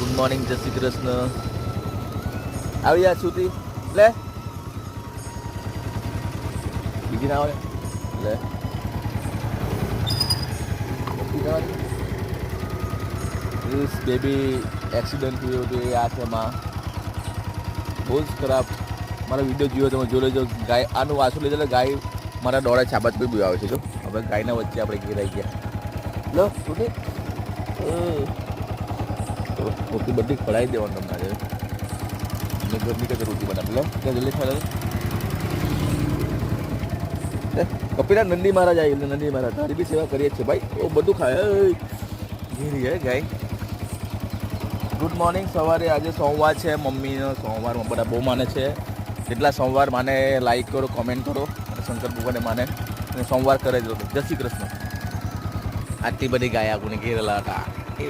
Good morning, જય શ્રી કૃષ્ણ. આવી જા સુધી લે બીજી ના આવે લે ધીસ બેબી એક્સિડન્ટ થયું હતું એ આ છે માં બહુ જ ખરાબ. મારો વિડીયો જોયો તમે જોઈ લેજો. ગાય આનું વાસું લીધે ગાય મારા દોડે છાબા કોઈ બી આવે છે. જો હવે ગાયના વચ્ચે આપણે ઘેરાઈ ગયા. લો સુધી રોટી બધી ખવડાવી દેવાનું તમારે. મેં ઘરની કઈ રોટી બનાવી લો ત્યાં જલ્દી ખાઈ કપિલા નંદી મહારાજ આવી નંદી મહારાજ તારી બી સેવા કરીએ છીએ ભાઈ. ઓ બધું ખાય ઘેરી હે ગાય. Good morning. સવારે આજે સોમવાર છે. મમ્મીનો સોમવારમાં બધા બહુ માને છે. જેટલા સોમવાર માને લાઈક કરો, કોમેન્ટ કરો અને શંકર ભગવાનને માને અને સોમવાર કરે જ. જય શ્રી કૃષ્ણ. આટલી બધી ગાય આપણને ઘેરેલા હતા એ